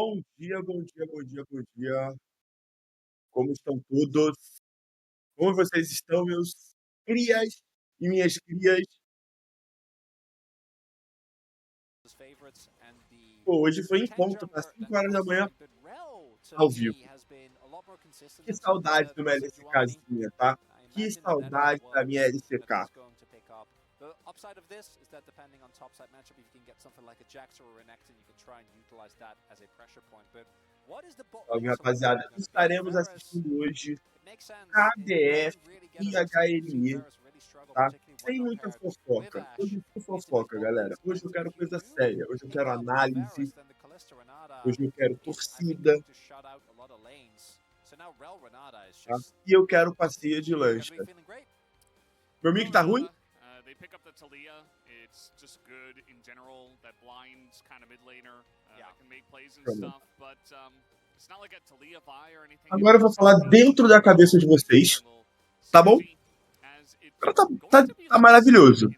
Bom dia, bom dia, bom dia, bom dia. Como estão todos? Como vocês estão, meus crias e minhas crias? Pô, hoje foi encontro, tá 5 horas da manhã, ao vivo. Que saudade de uma LCKzinha, tá? Que saudade da minha LCK. Salve, rapaziada. Estaremos assistindo hoje KDF e HLE, tá? Sem muita fofoca. Hoje não tem fofoca, galera. Hoje eu quero coisa séria. Hoje eu quero análise. Hoje eu quero torcida. Tá? E eu quero passeio de lancha. Meu mic tá ruim? They pick up the Talia. It's just good in general. That blind kind of mid laner that can make plays and stuff, but it's not like a Talia buy or anything. Agora eu vou falar dentro da cabeça de vocês, tá bom? Tá maravilhoso.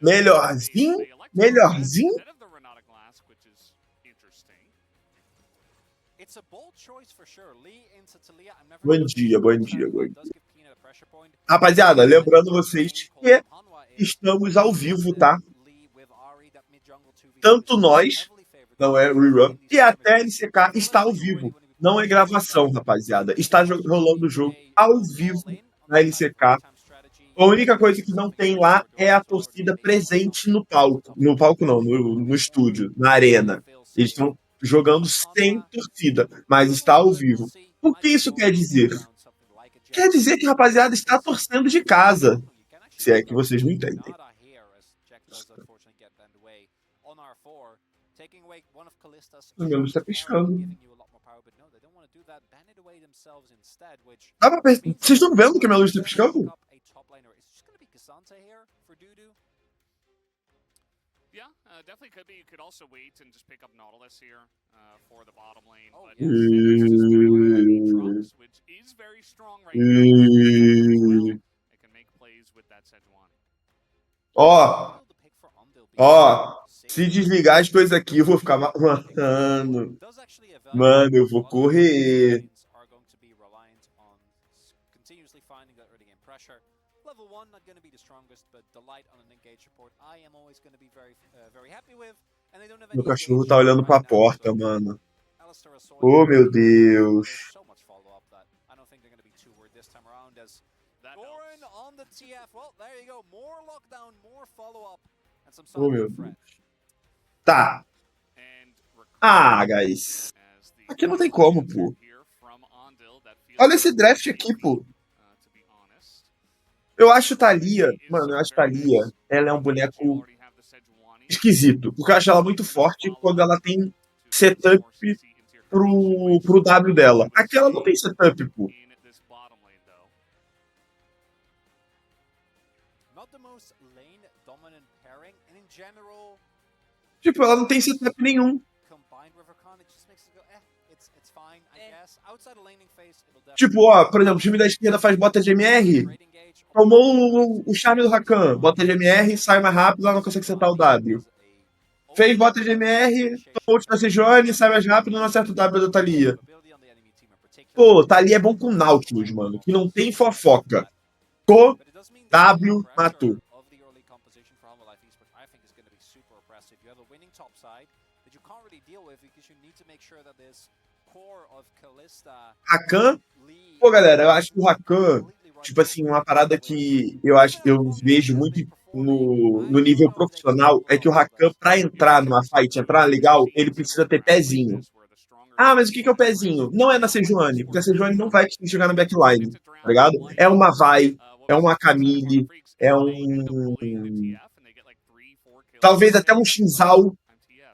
Melhorzinho? Melhorzinho? Bom dia, bom dia, bom dia. Rapaziada, lembrando vocês que estamos ao vivo, tá? Tanto nós, não é rerun, e até a LCK está ao vivo. Não é gravação, rapaziada. Está rolando o jogo ao vivo na LCK. A única coisa que não tem lá é a torcida presente no palco. No palco não, no estúdio, na arena. Eles estão jogando sem torcida, mas está ao vivo. O que isso quer dizer? Quer dizer que a rapaziada está torcendo de casa. Se é que vocês não entendem. O meu luz está piscando. Vocês estão vendo que a minha luz está piscando? Definitely could be. You could also wait and just pick up Nautilus here for the bottom lane. But Trunks, which is very strong right now. They can make plays with that Sejuani. Se desligar as coisas aqui, eu vou ficar... Mano, eu vou correr. Level 1 not going to be the strongest, but the light on an engage report I am always going to be very happy with. And they don't have any. Meu cachorro tá olhando pra porta, mano. Oh, meu Deus. Oh, meu Deus. Tá. Ah, guys. Aqui não tem como, pô. Olha esse draft aqui, pô. Eu acho Thalia, mano, ela é um boneco esquisito, porque eu acho ela muito forte quando ela tem setup pro W dela. Aqui ela não tem setup, pô. Tipo, ela não tem setup nenhum. Tipo, ó, por exemplo, o time da esquerda faz bota de MR, tomou o charme do Rakan, bota de MR, sai mais rápido, ela não consegue acertar o W. Fez bota de MR, tomou o ult da Sejuani, sai mais rápido, não acerta o W da Thalia. Pô, Thalia é bom com Nautilus, mano, que não tem fofoca. W matou. Rakan? Pô, galera, eu acho que o Rakan, tipo assim, uma parada que eu vejo muito no nível profissional é que o Rakan, pra entrar numa fight, entrar legal, ele precisa ter pezinho. Ah, mas o que é o pezinho? Não é na Sejuani, porque a Sejuani não vai conseguir jogar na backline, tá ligado? É uma Vai, é uma Camille, é um... talvez até um Shinzal,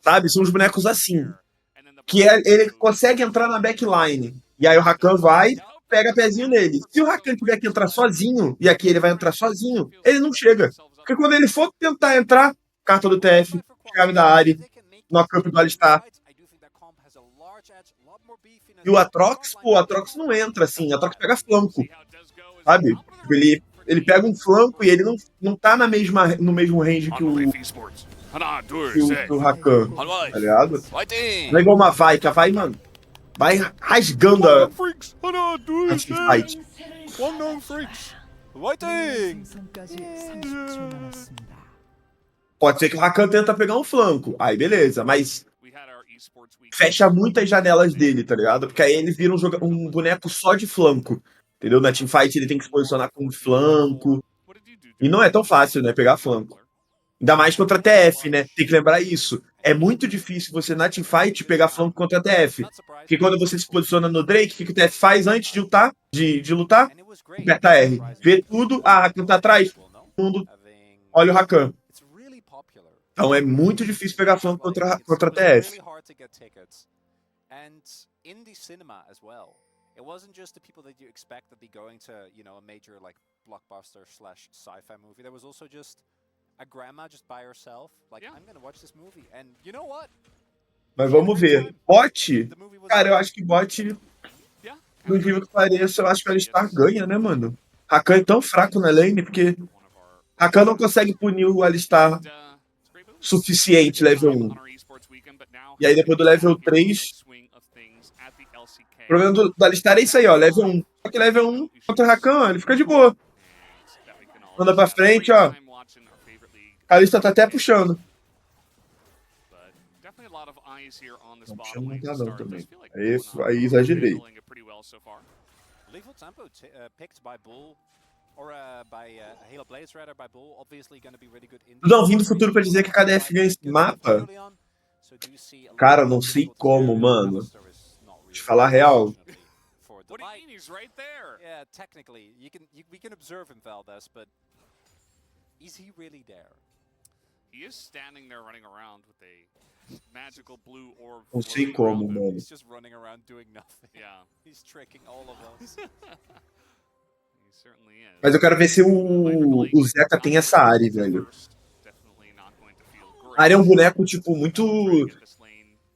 sabe? São os bonecos assim. Que ele consegue entrar na backline. E aí o Rakan vai, pega pezinho nele. Se o Rakan tiver que entrar sozinho, e aqui ele vai entrar sozinho, ele não chega. Porque quando ele for tentar entrar, carta do TF, chave da área, knock-up do Alistar. E o Atrox, pô, o Atrox não entra assim, o Atrox pega flanco, sabe? Ele Ele pega um flanco e ele não tá no mesmo range que o Rakan, tá ligado? Não é igual uma Vai, que a Vai, mano, vai rasgando a teamfight. Pode ser que o Rakan tenta pegar um flanco, aí beleza, mas fecha muitas janelas dele, tá ligado? Porque aí ele vira um boneco só de flanco, entendeu? Na teamfight ele tem que se posicionar com flanco, e não é tão fácil, né, pegar flanco. Ainda mais contra TF, né? Tem que lembrar isso. É muito difícil você na teamfight pegar flanco contra TF. Porque quando você se posiciona no Drake, o que o TF faz antes de lutar? De lutar? Aperta R. Vê tudo, Rakan tá atrás, todo mundo olha o Rakan. Então é muito difícil pegar flanco contra TF. It wasn't just the people that you expect that be going to, you know, a major like blockbuster / sci-fi movie. There was also just a grandma just by herself, like, I'm gonna watch this movie, and you know what? Mas vamos ver. Bot? Cara, eu acho que bot, no nível que pareça, eu acho que o Alistar ganha, né, mano? Rakan é tão fraco na lane, porque Rakan não consegue punir o Alistar suficiente level 1. E aí depois do level 3... O problema do Alistar é isso aí, ó, level 1. Só que level 1 contra o Rakan, ele fica de boa. Anda pra frente, ó. A lista tá até puxando. Não puxando não tá não também. Aí exagerei. Não, vim do futuro pra dizer que a KDF ganha esse mapa? Cara, não sei como, mano. Te falar a real. What do you mean? He's right there. Yeah, technically, we can observe him, Valdez, but is he really there? He is standing there running around with a magical blue orb. Não sei como, mano. He's just running around doing nothing. Yeah. He's tricking all of us. He certainly is. Mas eu quero ver se o Zeca tem essa área, velho. A área é um boneco, tipo, muito... Eu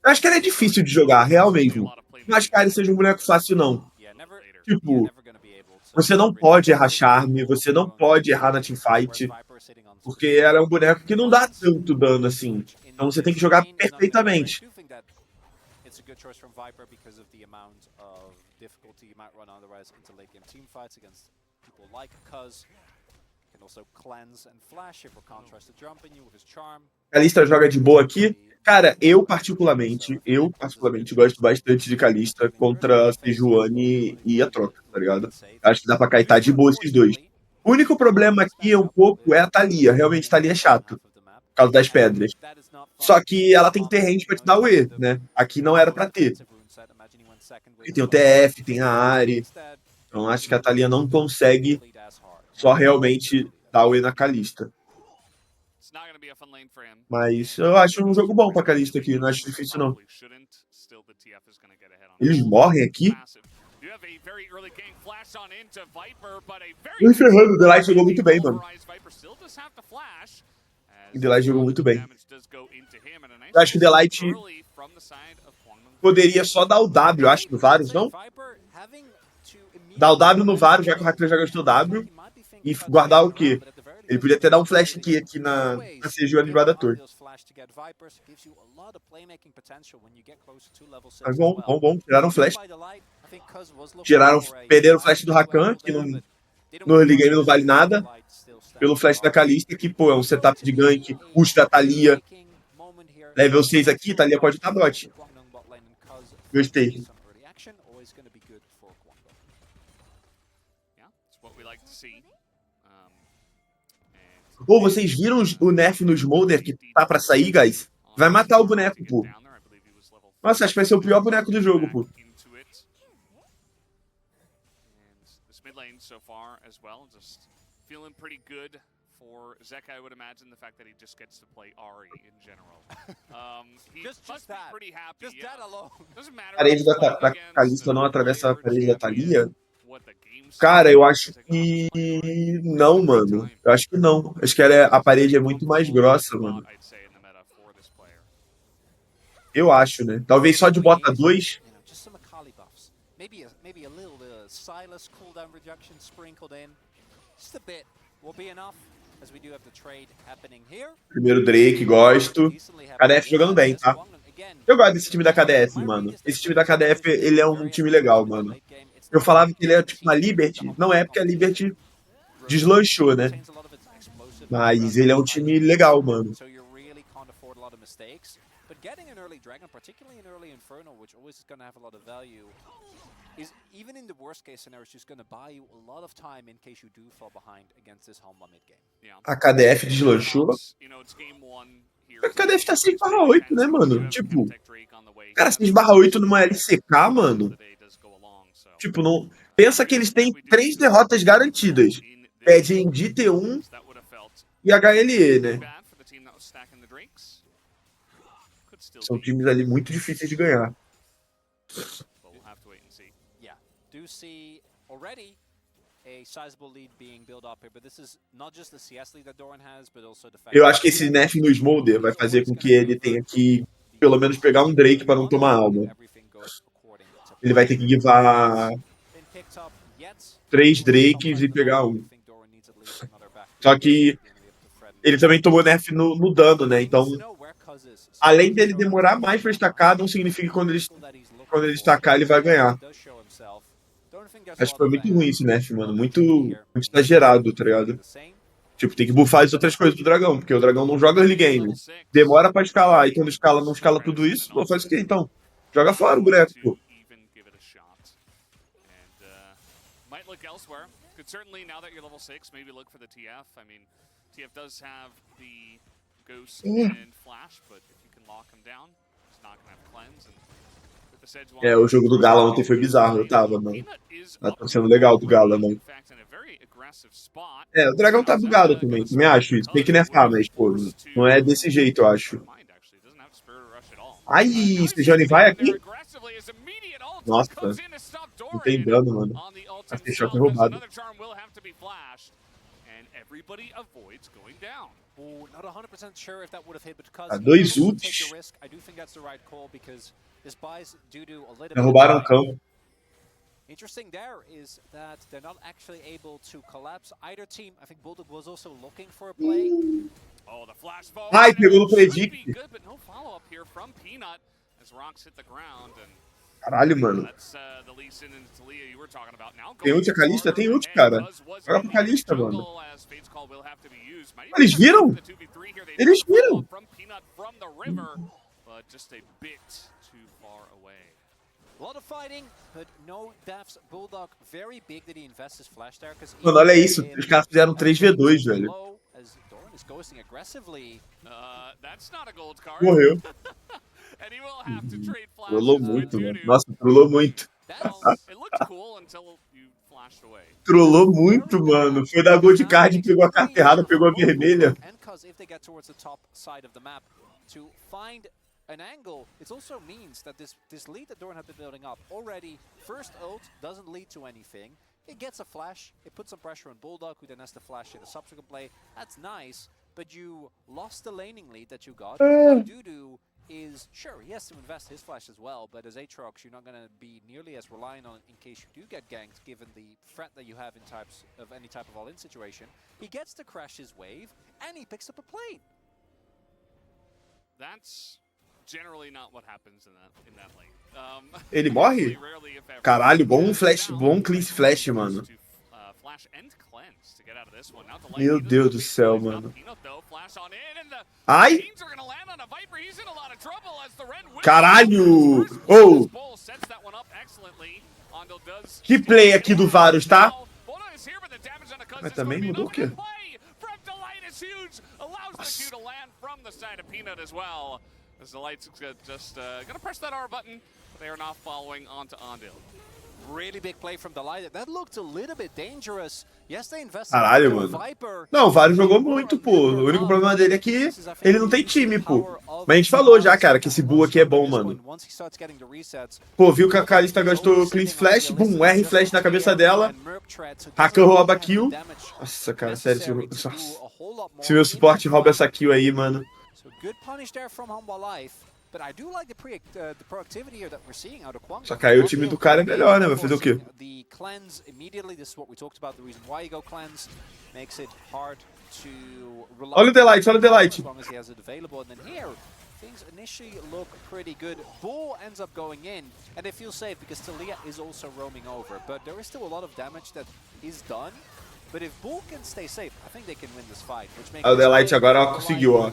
acho que ele é difícil de jogar, real mesmo. Não acho que a área seja um boneco fácil, não. Tipo, você não pode errar charme, você não pode errar na teamfight, porque ela é um boneco que não dá tanto dano assim. Então você tem que jogar perfeitamente. Kalista joga de boa aqui. Cara, eu particularmente gosto bastante de Kalista contra Sejuani e a troca, tá ligado? Acho que dá pra kaitar de boa esses dois. O único problema aqui um pouco é a Thalia. Realmente, Thalia é chato, por causa das pedras. Só que ela tem que ter range pra te dar o E, né? Aqui não era pra ter. E tem o TF, tem a Ari. Então acho que a Thalia não consegue só realmente dar o E na Kalista. Mas eu acho um jogo bom pra Kalista aqui, não acho difícil não. Eles morrem aqui? Me ferrando, o Delight jogou muito bem, mano. O Delight jogou muito bem. Eu acho que o Delight poderia só dar o W, acho, no Varus, não? Dar o W no Varus, já que o Hacker já gastou W. E guardar o quê? Ele podia até dar um flash aqui na Sejuani de da torre. Mas bom. Tiraram flash. Perderam o flash do Rakan, que no early game não vale nada. Pelo flash da Kalista, que, pô, é um setup de gank. Push da Thalia. Level 6 aqui, Thalia pode estar bot. Gostei. Pô, vocês viram o nerf no Smolder que tá pra sair, guys? Vai matar o boneco, pô. Nossa, acho que vai ser o pior boneco do jogo, pô. For Zeka, I would imagine the fact that he just gets to play Ari in general. He just must be that. pretty happy. Just that alone. Doesn't matter. A parede da Kalista não atravessa a parede da Thalia? Cara, eu acho que não, mano. Eu acho que não. Acho que a parede é muito mais grossa, mano. Eu acho, né? Talvez só de bota 2. Primeiro Drake, gosto. KDF jogando bem, tá? Eu gosto desse time da KDF, mano. Esse time da KDF, ele é um time legal, mano. Eu falava que ele é tipo uma Liberty. Não é porque a Liberty deslanchou, né? Mas ele é um time legal, mano. Even in the worst case scenario, it's just going to buy you a lot of time in case you do fall behind against this Honma mid game. A KDF deslanchou. A KDF tá 6/8, né, mano? Tipo, cara, 6/8 numa LCK, mano. Tipo, não. Pensa que eles têm 3 derrotas garantidas. Pede em DT1 e HLE, né? São times ali muito difíceis de ganhar. Do see already a sizable lead being built up here, but this is not just the CS lead that Doran has, but also the fact. Eu acho que esse nerf no Smolder vai fazer com que ele tenha que pelo menos pegar um Drake para não tomar alma. Ele vai ter que givar 3 Drakes e pegar um. Só que ele também tomou nerf no dano, né? Então, além dele demorar mais para estacar, não significa que quando ele estacar ele vai ganhar. Acho que foi muito ruim esse nerf, mano. Muito exagerado, tá ligado? Tipo, tem que buffar as outras coisas do dragão, porque o dragão não joga early game. Demora pra escalar, e quando escala, não escala tudo isso, pô, faz o quê então? Joga fora o boneco, pô. É, o jogo do Gala ontem foi bizarro, eu tava, mano. Tá sendo legal do Gala, mano. É, o dragão tá bugado também acho isso. Tem que nerfar, mas, pô, não é desse jeito, eu acho. Ai, esse Johnny vai aqui? Nossa, não tem dano, mano. Vai ter choque roubado. Tá 2 ults. Derrubaram o campo. Interesting there is that they're not actually able to collapse either team. I think Bulldog was also looking for a play. Oh, the flash bomb. Ai, pegou no predict. Good, but no follow-up here from Peanut as rocks hit the ground and caralho, mano. Tem ult a Kalista? Tem ult, cara. Joga pro Kalista, mano. Eles viram? Eles viram. Mano, olha isso. Os caras fizeram 3v2, velho. Morreu. Trollou muito, mano. Nossa, trollou muito. Trollou muito, mano. Foi dar gold card, pegou a carta errada, pegou a vermelha. An angle, it also means that this lead that Doran had been building up already, first ult doesn't lead to anything. It gets a flash, it puts some pressure on Bulldog, who then has to flash in a subsequent play. That's nice, but you lost the laning lead that you got. What you do is, sure, he has to invest his flash as well, but as Aatrox, you're not going to be nearly as reliant on it in case you do get ganked, given the threat that you have in any type of all-in situation. He gets to crash his wave, and he picks up a plate. That's generally not what happens in that lane. Ele morre? Caralho, bom flash, bom cleanse flash, mano. Meu Deus do céu, mano. Ai! Caralho! Oh! Que play aqui do Varus, tá? Mas também mudou o quê? Nossa. As the lights just gonna press that R button, but they are not following onto Ondil. Really big play from the light. That looked a little bit dangerous. Yes, they invested. Caralho, mano. Não, o Varus jogou muito, pô. O único problema dele é que ele não tem time, pô. Mas a gente falou já, cara, que esse Bull aqui é bom, mano. Pô, viu que a Kalista gastou Cleanse Flash, boom, R Flash na cabeça dela. Hakan rouba kill. Nossa, cara, sério, se meu suporte rouba essa kill aí, mano. Good punish there from Humble Life. Só que aí o time do cara é melhor, né? Vai fazer o quê? Olha o Delight, olha o Delight. Things initially look pretty good. Bull ends up going in, and they feel safe because Talia is also roaming over. But there is still a lot of damage that is done. But if Bull can stay safe, I think they can win this fight. Which makes o Delight agora conseguiu, ó.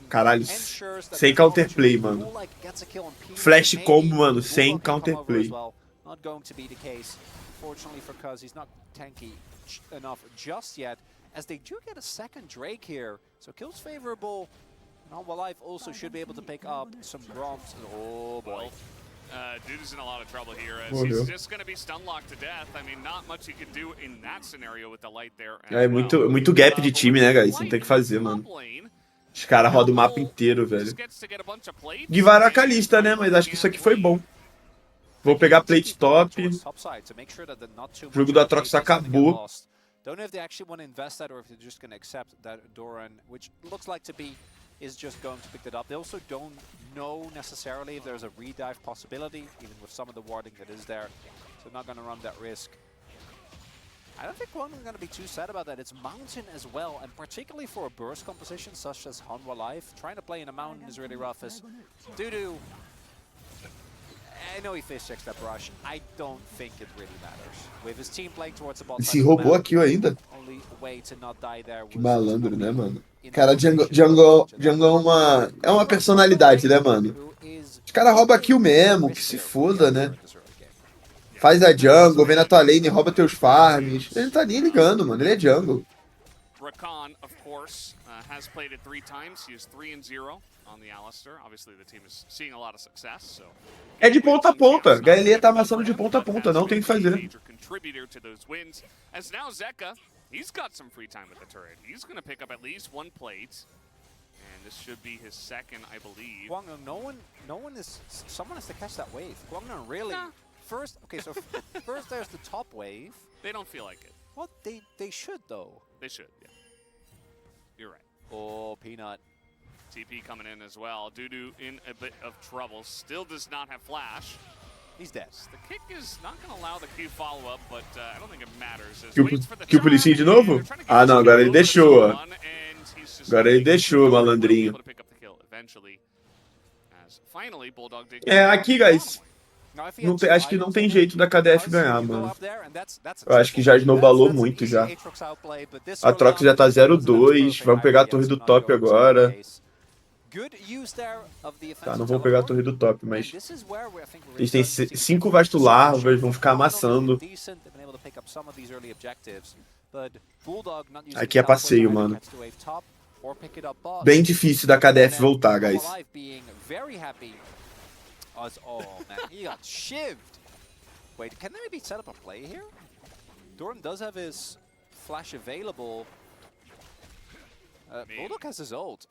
Caralho, sem counterplay, mano. Flash combo, mano, sem counterplay. Not going to be the case, fortunately for Cuz. He's not tanky enough just yet. As they do get a second Drake here, so kills favorable. Life also should be able to pick up some Groms. Oh boy. Dude is in a lot of trouble here as he's just going to be stun locked to death. I mean, not much he could do in that scenario with the light there. É muito gap de time, né, guys? Não tem o que fazer, mano. Os caras rodam o mapa inteiro, velho. Guivaram a Kalista, né? Mas acho que isso aqui foi bom. Vou pegar plate top. O jogo do Atrox acabou. Don't know if they actually want to invest that or if they're just going to accept that Doran, which looks like to be, is just going to pick that up. They also don't know necessarily if there's a redive possibility, even with some of the warding that is there. So not going to run that risk. I don't think Guangdong is going to be too sad about that. It's Mountain as well, and particularly for a burst composition such as Hanwha Life, trying to play in a Mountain is really rough. As Dudu, I know he face checks that brush. I don't think it really matters. With his team playing towards the bot side. Se roubou a kill ainda. Que malandro, né, mano? Cara, Jungle é uma personalidade, né, mano? Os caras roubam a kill mesmo, que se foda, né? Faz a jungle, vem na tua lane e rouba teus farms. Ele não tá nem ligando, mano. Ele é jungle. Rakan, of course, has played it 3 times. He is 3-0 on the Alistair. Obviously, the team is seeing a lot of success, so... É de ponta a ponta. HLE tá amassando de ponta a ponta, não tem o que fazer. As now Zeka, he's got some free time with the turret. He's going to pick up at least 1 plate. And this should be his second, I believe. Guangdong, someone has to catch that wave. Guangdong really... Nah. First, okay, so first there's the top wave. They don't feel like it. Well, they should though. They should, yeah. You're right. Oh, Peanut. TP coming in as well. Dudu in a bit of trouble. Still does not have flash. He's dead. The kick is not going to allow the Q follow-up, but I don't think it matters. Q policia de novo? Ah, não, agora ele deixou. Agora ele deixou, malandrinho. É, aqui, guys. Acho que não tem jeito da KDF ganhar, mano. Eu acho que já snowballou muito já. A troca já tá 0-2. Vamos pegar a torre do top agora. Tá, não vou pegar a torre do top, mas... Eles têm 5 vasto larvas, vão ficar amassando. Aqui é passeio, mano. Bem difícil da KDF voltar, guys. Oh man, he got shivved. Wait, can they maybe set up a play here? Doran does have his flash available. Bulldog has his ult.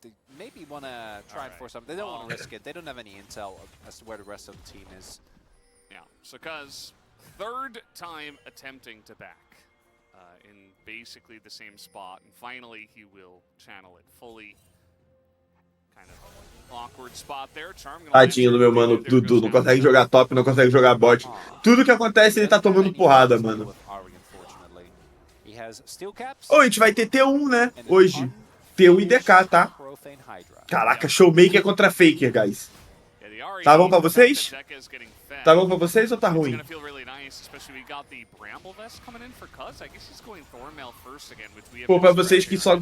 They maybe want to try and force something. They don't want to risk it. They don't have any intel as to where the rest of the team is. Yeah, so Cuz, 3rd time attempting to back in basically the same spot. And finally, he will channel it fully. Kind of awkward spot there. Tadinho do meu mano Dudu, não consegue jogar top, não consegue jogar bot. Tudo que acontece ele tá tomando porrada, mano. Oh, a gente vai ter T1, né? Hoje. T1 e DK, tá? Caraca, Showmaker contra Faker, guys. Tá bom pra vocês? Tá bom pra vocês ou tá ruim? Pô, pra vocês que só...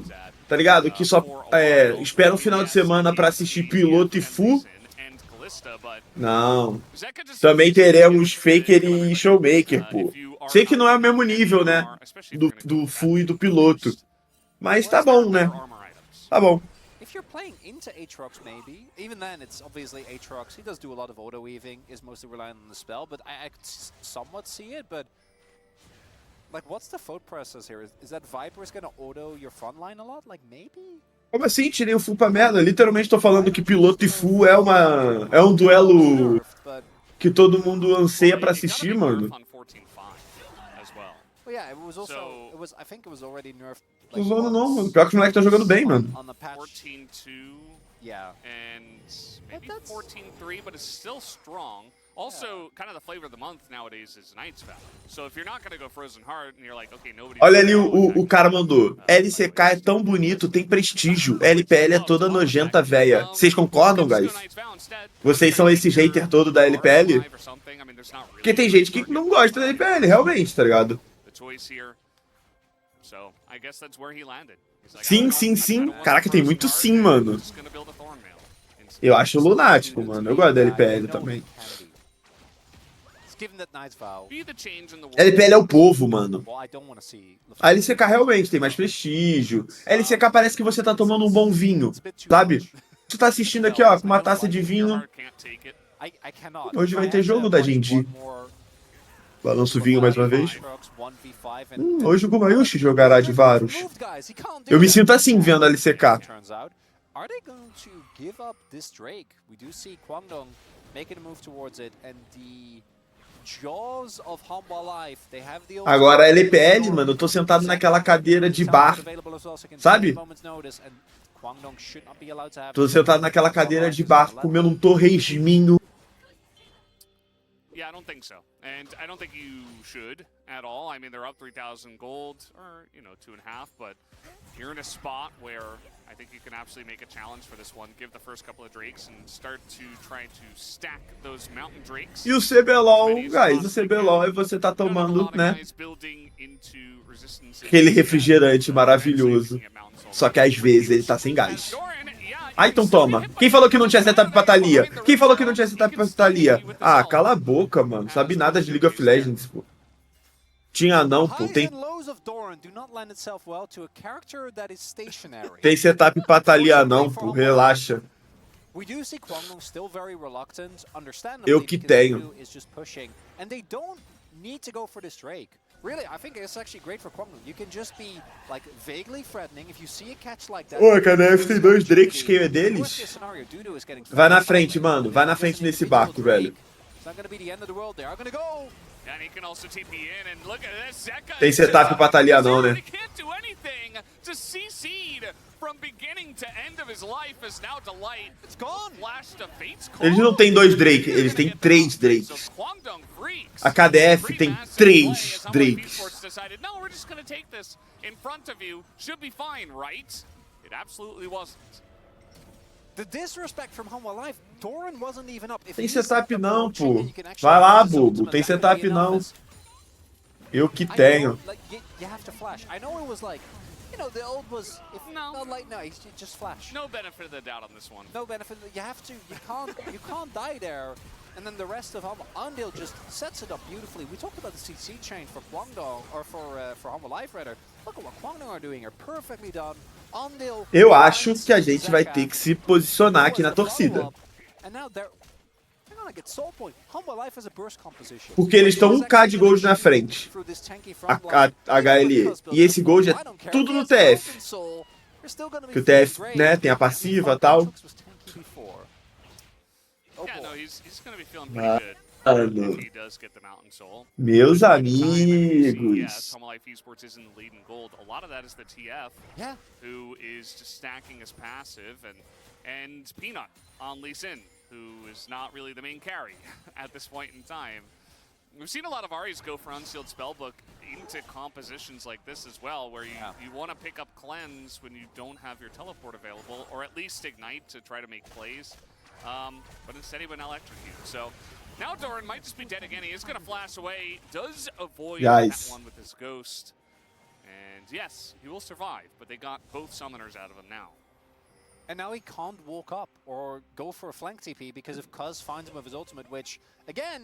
Tá ligado? Que só esperam um final de semana pra assistir piloto e full. Não. Também teremos Faker e Showmaker, pô. Sei que não é o mesmo nível, né? Do full e do piloto. Mas tá bom, né? Tá bom. If you're playing into Aatrox, maybe, even then it's obviously Aatrox. He does do a lot of auto-weaving, is mostly reliant on the spell, but I could somewhat see it, but... Like, what's the thought process here? Is that Viper's gonna auto your front line a lot? Like, maybe? Como assim? Tirei o full pra merda? Literalmente tô falando que piloto e full é um duelo que todo mundo anseia pra assistir, mano. Well, yeah, it was also. So- It was. I think it was already nerfed. Tô zoando não, mano. Pior que os moleques estão jogando bem, mano. On the patch. 14-2 Yeah. and maybe that's- 14-3, but it's still strong. Also, kind of the flavor of the month nowadays is Knight's Vow. So if you're not going to go Frozen Heart and you're like, okay, nobody. Olha ali, o cara mandou. LCK é tão bonito, tem prestígio. LPL é toda nojenta, véia. Vocês concordam, guys? Vocês são esse hater todo da LPL? Porque tem gente que não gosta da LPL, realmente, tá ligado? Sim, sim, sim. Caraca, tem muito sim, mano. Eu acho lunático, mano. Eu gosto da LPL também. Given that Knight's Vow. LPL é o povo, mano. Well, I don't want to see. A LCK realmente tem mais prestígio. A LCK parece que você tá tomando um bom vinho, sabe? Tu tá assistindo aqui, ó, com uma taça de vinho. I cannot. Hoje vai ter jogo da Genji. Balanço o vinho mais uma vez. Hoje o Gumayushi jogará de Varus. Eu me sinto assim vendo a LCK. Are they going to give up this Drake? We do see Kwangdong making a move towards it, and the jaws of Humble Life. They have the Agora a LPL, mano, eu tô sentado naquela cadeira de bar, sabe? Tô sentado naquela cadeira de bar, comendo um torresminho. Yeah, I don't think so. And I don't think you should at all. I mean, they're up 3,000 gold, or, 2.5, but you're in a spot where I think you can absolutely make a challenge for this one. Give the first couple of drakes and start to try to stack those mountain drakes. E o CBLOL, guys, o CBLOL é você tá tomando, né, aquele refrigerante maravilhoso. Só que às vezes ele tá sem gás. Ah, então toma. Quem falou que não tinha setup pra Thalia? Quem falou que não tinha setup pra Thalia? Ah, cala a boca, mano. Sabe nada de League of Legends, pô. Tinha não, pô. Tem setup pra Thalia não, pô. Relaxa. Eu que tenho. Really, I think it's actually great for Kwangdong. You can just be like vaguely threatening if you see a catch like that. Ô, a KDF tem 2 Drakes, quem é deles? Vai na frente, mano. Vai na frente nesse barco, velho. Tem setup pra Thalia não, né? Eles não têm 2 Drake, eles têm 3 Drakes. A KDF tem 3 Drakes. Tem setup não, pô. Vai lá, bobo. Tem setup não. Eu que tenho. The old was no, like no, just flash. No benefit of the doubt on this one. No benefit. You have to. You can't die there. And then the rest of Humble just sets it up beautifully. We talked about the CC chain for Kwangdong or for Humble Life rather. Look at what Kwangdong are doing. Are perfectly done. Eu acho que a gente vai ter que se posicionar aqui na torcida. Porque eles estão 1k de gold na frente. A HLE. E esse gold é tudo no TF. Que o TF, né, tem a passiva e tal. Mano. Meus amigos. Who is not really the main carry at this point in time. We've seen a lot of Aries go for Unsealed Spellbook into compositions like this as well, where you want to pick up Cleanse when you don't have your teleport available, or at least Ignite to try to make plays. But instead he went Electrocute. So now Doran might just be dead again. He is going to flash away, does avoid that one with his Ghost. And yes, he will survive, but they got both Summoners out of him now. And now he can't walk up or go for a flank TP because if Cuz finds him with his ultimate, which, again,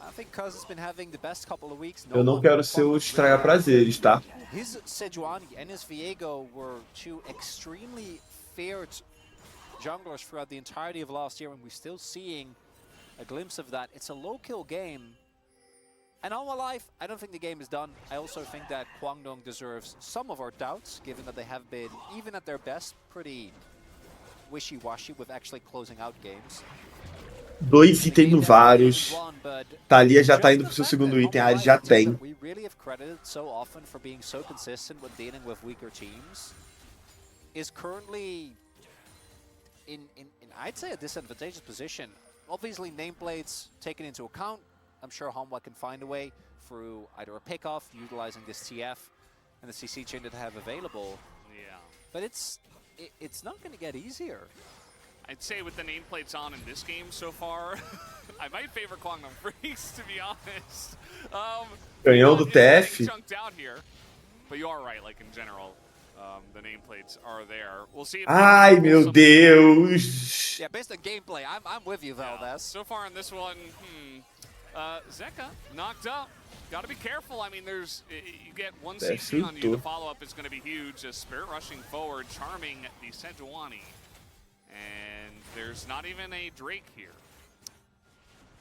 I think Cuz has been having the best couple of weeks. Eu não quero ser o estragar prazeres, tá? His Sejuani and his Viego were two extremely feared junglers throughout the entirety of last year, and we're still seeing a glimpse of that. It's a low-kill game. And on my life, I don't think the game is done. I also think that Kwangdong deserves some of our doubts, given that they have been, even at their best, pretty wishy-washy with actually closing out games. 2 itens no vários. Thalia já tá indo pro seu segundo item, a Ari já tem. Is currently in I'd say a disadvantageous position. Obviously, nameplates taken into account. I'm sure Hanwha can find a way through either a pickoff, utilizing this TF and the CC chain that they have available. Yeah. But it's not going to get easier. I'd say with the nameplates on in this game so far, I might favor Kwangdong Freaks, to be honest. Ganhou do TF. Chunked out here, but you are right, like in general. The nameplates are there. We'll see if Ai, meu Deus. Yeah, based on gameplay, I'm with you, Valdez. Yeah. So far in this one, Zeka knocked up. Gotta be careful. I mean, you get one CC on you. The follow-up is going to be huge. Spirit rushing forward, charming the Sejuani. And there's not even a Drake here.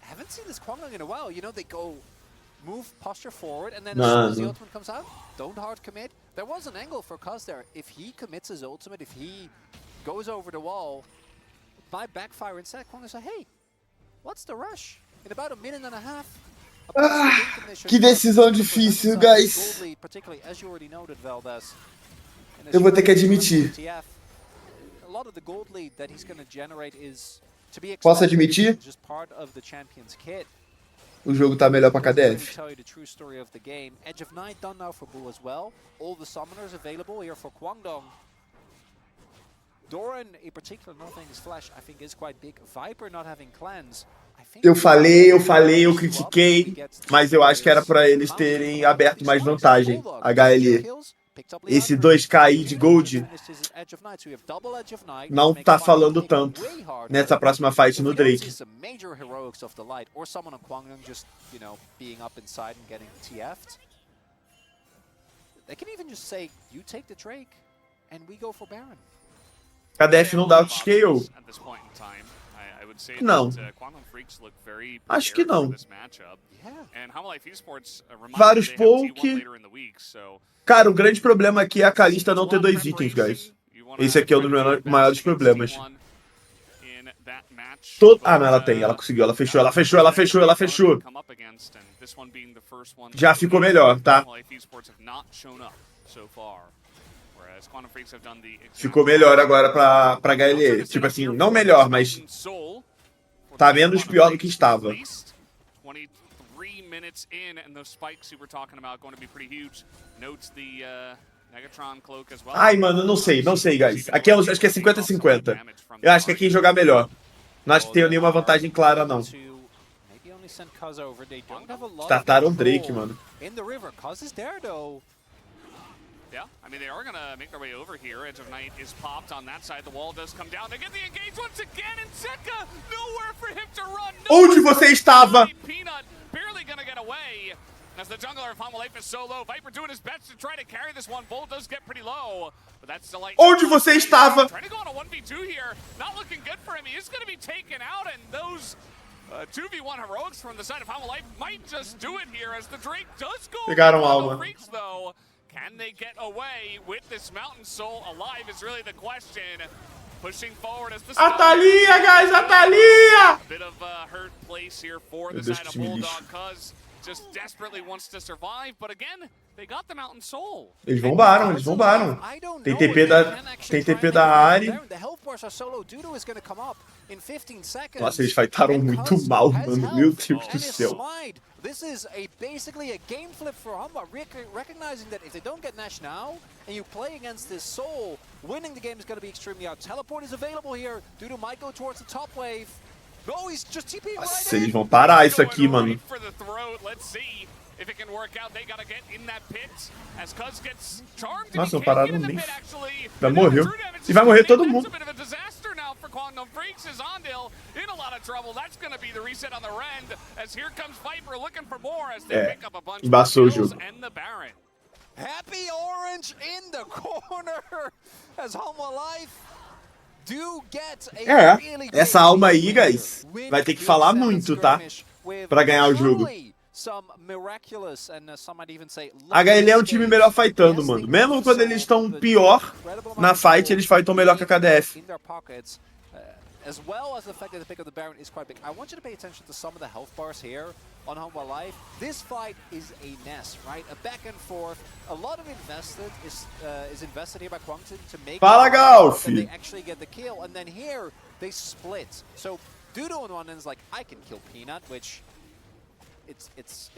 I haven't seen this Kwangdong in a while. You know, they go move posture forward, and then as soon as the ultimate comes out, don't hard commit. There was an angle for Cuz there. If he commits his ultimate, if he goes over the wall, by backfire instead, Kwangdong say, hey, what's the rush? In about a minute and a half. Que decisão difícil, guys. Eu vou ter que admitir. Posso admitir? O jogo tá melhor pra KDF. Doran, in particular, not having his flash, I think is quite big. Viper not having clans. Eu falei, eu critiquei, mas eu acho que era pra eles terem aberto mais vantagem, HLE. Esse 2k aí de Gold não tá falando tanto nessa próxima fight no Drake. KDF não dá outscale? Não. Acho que não. Vários poke. Cara, o grande problema aqui é a Kalista não ter 2 itens, guys. Esse aqui é um dos maiores problemas. Ah, não, ela tem. Ela conseguiu. Ela fechou. Já ficou melhor, tá? Ficou melhor agora pra HLE. Tipo assim, não melhor, mas tá menos pior do que estava. Ai, mano, não sei, guys. Aqui acho que é 50-50. Eu acho que é quem jogar melhor. Não acho que tenha nenhuma vantagem clara, não. Startaram Drake, mano. Yeah, I mean, they are going to make their way over here. Edge of Night is popped on that side. The wall does come down. They get the engage once again, and Zeka, nowhere for him to run. Onde você estava? Peanut barely going to get away. As the jungler of Life is so low. Viper doing his best to try to carry this one. Bull does get pretty low, but that's still like... Onde você estava? Trying to go on a 1v2 here. Not looking good for him. He is going to be taken out, and those 2v1 heroics from the side of Life might just do it here, as the Drake does go. Pegaram alma. Freaks, though. Can they get away with this Mountain Soul alive is really the question. Pushing forward as the Thalia, guys, Thalia! A bit of a hurt place here for the side of Bulldog, cuz just desperately wants to survive, but again, they got the Mountain Soul. Eles bombaram. Tem TP da Ari. Nossa, eles fightaram muito mal, mano. Meu Deus do céu. This is basically a game flip for Hanwha, recognizing that if they don't get Nash now, and you play against this Soul, winning the game is going to be extremely hard. Teleport is available here. Dudu might go towards the top wave. No, he's just TPing right in. Nossa, eles vão parar isso aqui, mano. Nossa, não pararam nem. Já morreu. E vai morrer todo mundo. É, embaçou o jogo. Happy Orange in the corner as Hanwha Life do get a really essa alma aí, guys, vai ter que falar muito, tá? Pra ganhar o jogo. A HLE é um time melhor fightando, mano. Mesmo quando eles estão pior na fight, eles fightam melhor que a KDF. as well as the fact that the pick of the Baron is quite big. I want you to pay attention to some of the health bars here on Humble Life. This fight is a mess, right? A back and forth. A lot of is invested here by Kwangton to make Fala, Golf! they actually get the kill, and then here they split. So Dudo on one end is like, I can kill Peanut, which it's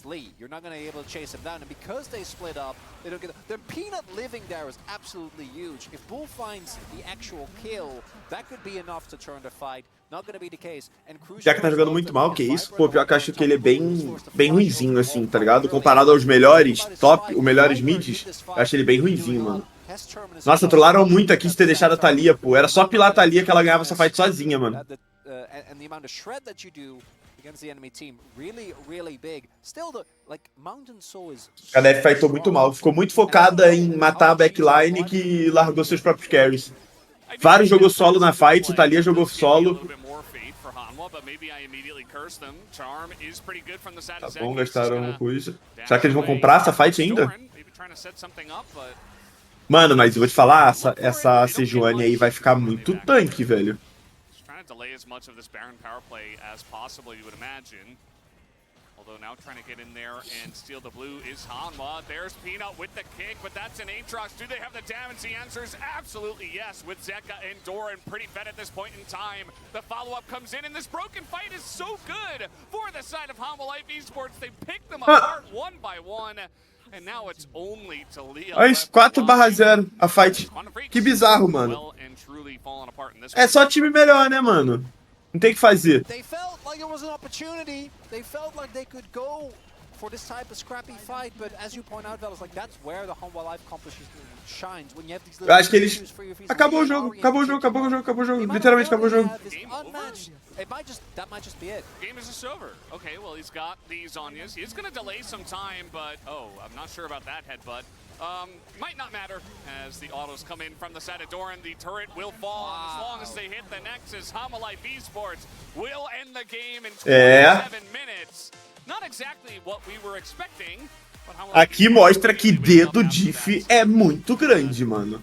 Lee. You're not gonna be able to chase him down, and because they split up, they don't get the Peanut living there is absolutely huge. If Bull finds the actual kill, that could be enough to turn the fight. Not gonna be the case. And Jack tá jogando muito mal, que isso? Pô, pior que eu acho que ele é bem ruinzinho, assim, tá ligado? Comparado aos melhores top, os melhores mids, eu acho ele bem ruinzinho, mano. Nossa, trollaram muito aqui de ter deixado a Thalia, pô. Era só pilar a Thalia que ela ganhava essa fight sozinha, mano. KDF fightou muito mal. Ficou muito focada em matar a backline que largou seus próprios carries. Vários jogou solo na fight, Thalia jogou solo. Tá bom, gastaram coisa. Será que eles vão comprar essa fight ainda? Mano, mas eu vou te falar, essa Sejuani aí vai ficar muito tanque, velho. Although now trying to get in there and steal the blue is Hanwha. There's Peanut with the kick, but that's an Aatrox. Do they have the damage? The answer is absolutely yes, with Zeka and Doran pretty fed at this point in time. The follow-up comes in, and this broken fight is so good for the side of Hanwha Life Esports. They pick them apart one by one. And now it's only to Leo. Olha isso, 4/0 a fight. Que bizarro, mano. É só time melhor, né, mano? Não tem o que fazer. They felt like it was an opportunity. They felt like they could go for this type of scrappy fight, but as you point out, fellas, like that's where the Humble Life competition shines when you have these. Eu acho que eles acabou o jogo. Literalmente acabou o jogo. That might just be it. Game is just over. Okay, well he's got these Zhonya's. He's gonna delay some time, but oh, I'm not sure about that headbutt. Might not matter as the autos come in from the side of Doran. The turret will fall as long as they hit the Nexus. Hanwha Life Esports will end the game in 27 minutes. Not exactly what we were expecting. Aqui mostra que dedo diff é muito grande, mano.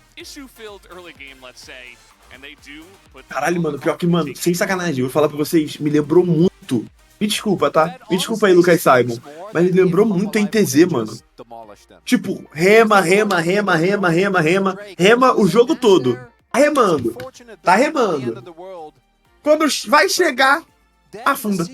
Caralho, mano, pior que, mano, sem sacanagem, eu vou falar pra vocês, me lembrou muito. Me desculpa, tá? Me desculpa aí, Lucas Simon. Mas me lembrou muito a NTZ, mano. Tipo, rema o jogo todo. Tá remando. Tá remando. Quando vai chegar, afunda.